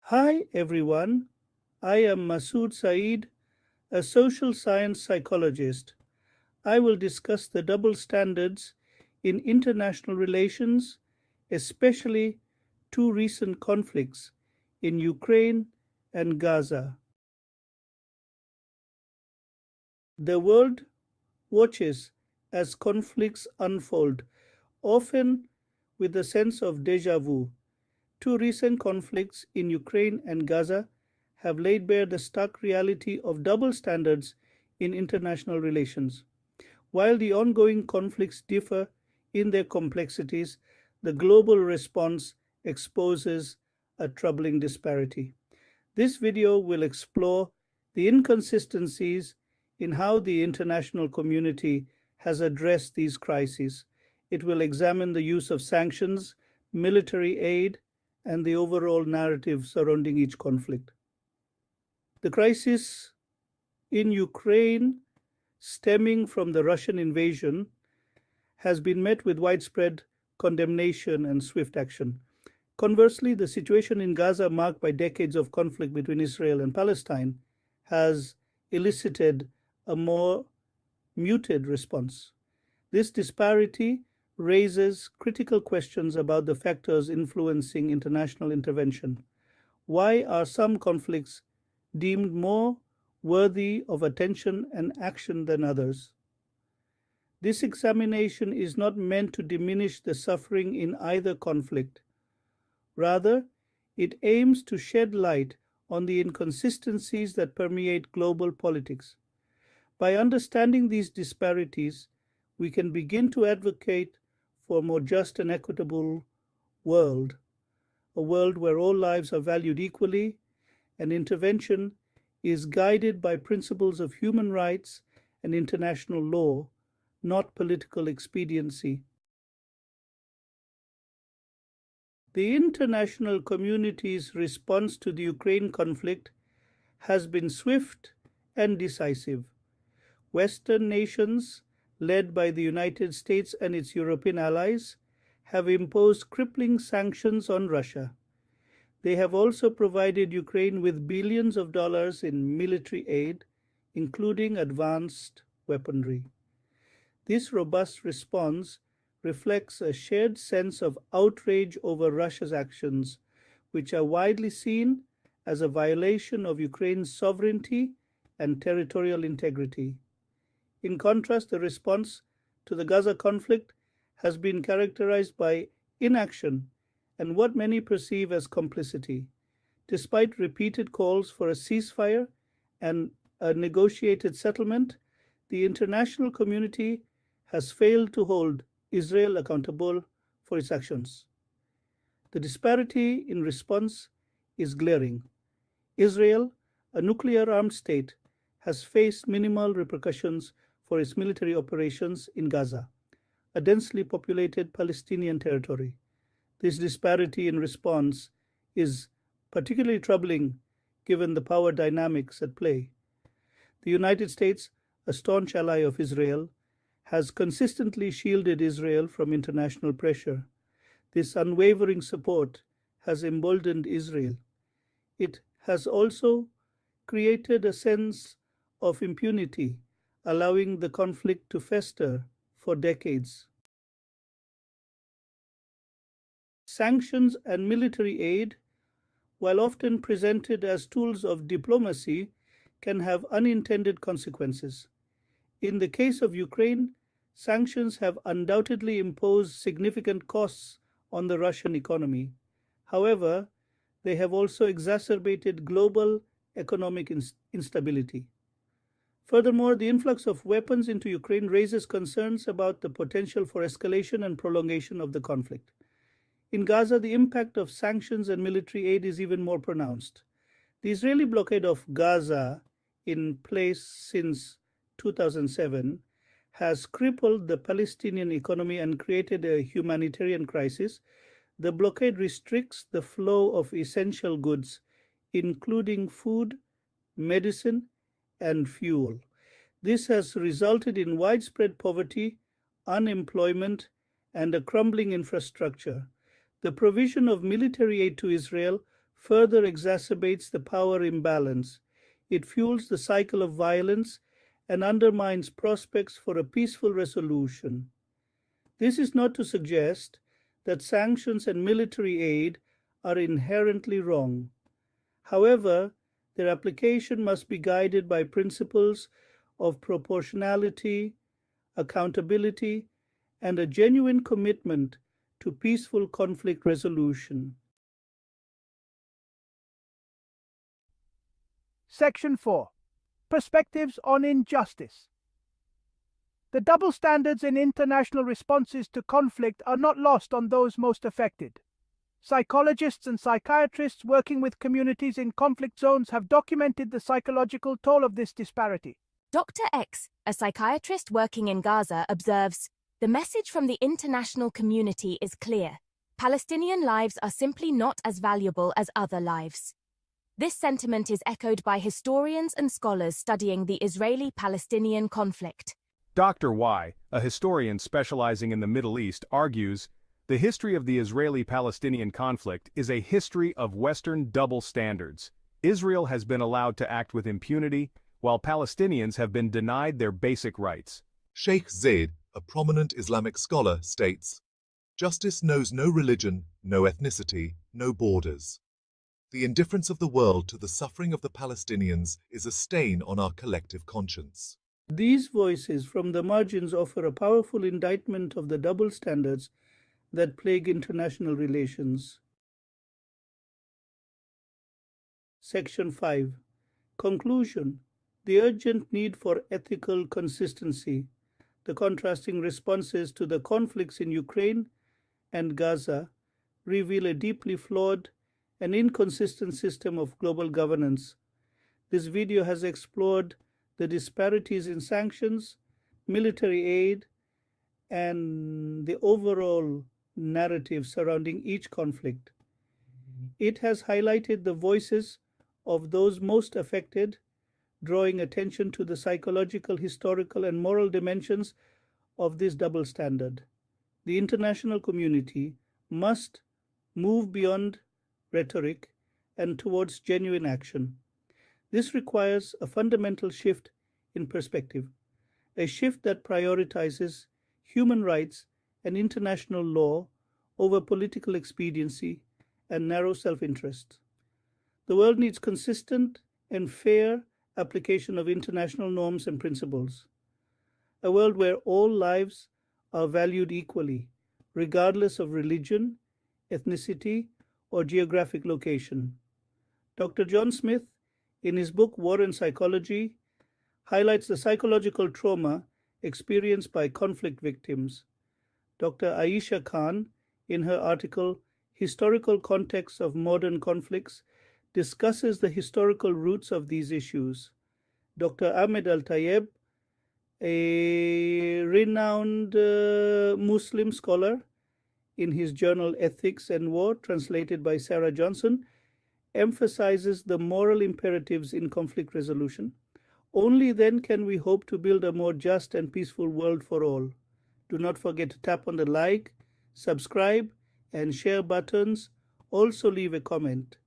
Hi everyone, I am Masood Saeed, a social science psychologist. I will discuss the double standards in international relations, especially two recent conflicts in Ukraine and Gaza. The world watches as conflicts unfold, often with a sense of deja vu. Two recent conflicts in Ukraine and Gaza have laid bare the stark reality of double standards in international relations. While the ongoing conflicts differ in their complexities, the global response exposes a troubling disparity. This video will explore the inconsistencies in how the international community has addressed these crises. It will examine the use of sanctions, military aid, and the overall narrative surrounding each conflict. The crisis in Ukraine, stemming from the Russian invasion, has been met with widespread condemnation and swift action. Conversely, the situation in Gaza, marked by decades of conflict between Israel and Palestine, has elicited a more muted response. This disparity raises critical questions about the factors influencing international intervention. Why are some conflicts deemed more worthy of attention and action than others? This examination is not meant to diminish the suffering in either conflict. Rather, it aims to shed light on the inconsistencies that permeate global politics. By understanding these disparities, we can begin to advocate for a more just and equitable world, a world where all lives are valued equally and intervention is guided by principles of human rights and international law, not political expediency. The international community's response to the Ukraine conflict has been swift and decisive. Western nations, led by the United States and its European allies, have imposed crippling sanctions on Russia. They have also provided Ukraine with billions of dollars in military aid, including advanced weaponry. This robust response reflects a shared sense of outrage over Russia's actions, which are widely seen as a violation of Ukraine's sovereignty and territorial integrity. In contrast, the response to the Gaza conflict has been characterized by inaction and what many perceive as complicity. Despite repeated calls for a ceasefire and a negotiated settlement, the international community has failed to hold Israel accountable for its actions. The disparity in response is glaring. Israel, a nuclear-armed state, has faced minimal repercussions for its military operations in Gaza, a densely populated Palestinian territory. This disparity in response is particularly troubling given the power dynamics at play. The United States, a staunch ally of Israel, has consistently shielded Israel from international pressure. This unwavering support has emboldened Israel. It has also created a sense of impunity, allowing the conflict to fester for decades. Sanctions and military aid, while often presented as tools of diplomacy, can have unintended consequences. In the case of Ukraine, sanctions have undoubtedly imposed significant costs on the Russian economy. However, they have also exacerbated global economic instability. Furthermore, the influx of weapons into Ukraine raises concerns about the potential for escalation and prolongation of the conflict. In Gaza, the impact of sanctions and military aid is even more pronounced. The Israeli blockade of Gaza, in place since 2007, has crippled the Palestinian economy and created a humanitarian crisis. The blockade restricts the flow of essential goods, including food, medicine, and fuel. This has resulted in widespread poverty, unemployment, and a crumbling infrastructure. The provision of military aid to Israel further exacerbates the power imbalance. It fuels the cycle of violence and undermines prospects for a peaceful resolution. This is not to suggest that sanctions and military aid are inherently wrong. However, their application must be guided by principles of proportionality, accountability, and a genuine commitment to peaceful conflict resolution. Section 4. Perspectives on injustice. The double standards in international responses to conflict are not lost on those most affected. Psychologists and psychiatrists working with communities in conflict zones have documented the psychological toll of this disparity. Dr. X, a psychiatrist working in Gaza, observes, "The message from the international community is clear. Palestinian lives are simply not as valuable as other lives." This sentiment is echoed by historians and scholars studying the Israeli-Palestinian conflict. Dr. Y, a historian specializing in the Middle East, argues, "The history of the Israeli-Palestinian conflict is a history of Western double standards. Israel has been allowed to act with impunity, while Palestinians have been denied their basic rights." Sheikh Saeed, a prominent Islamic scholar, states, "Justice knows no religion, no ethnicity, no borders. The indifference of the world to the suffering of the Palestinians is a stain on our collective conscience." These voices from the margins offer a powerful indictment of the double standards that plague international relations. Section 5. Conclusion. The urgent need for ethical consistency. The contrasting responses to the conflicts in Ukraine and Gaza reveal a deeply flawed and inconsistent system of global governance. This video has explored the disparities in sanctions, military aid, and the overall narrative surrounding each conflict. It has highlighted the voices of those most affected, drawing attention to the psychological, historical, and moral dimensions of this double standard. The international community must move beyond rhetoric and towards genuine action. This requires a fundamental shift in perspective, a shift that prioritizes human rights and international law over political expediency and narrow self-interest. The world needs consistent and fair application of international norms and principles, a world where all lives are valued equally, regardless of religion, ethnicity, or geographic location. Dr. John Smith, in his book War and Psychology, highlights the psychological trauma experienced by conflict victims. Dr. Aisha Khan, in her article Historical Context of Modern Conflicts, discusses the historical roots of these issues. Dr. Ahmed Al-Tayeb, a renowned Muslim scholar, in his journal Ethics and War, translated by Sarah Johnson, emphasizes the moral imperatives in conflict resolution. Only then can we hope to build a more just and peaceful world for all. Do not forget to tap on the like, subscribe, and share buttons. Also leave a comment.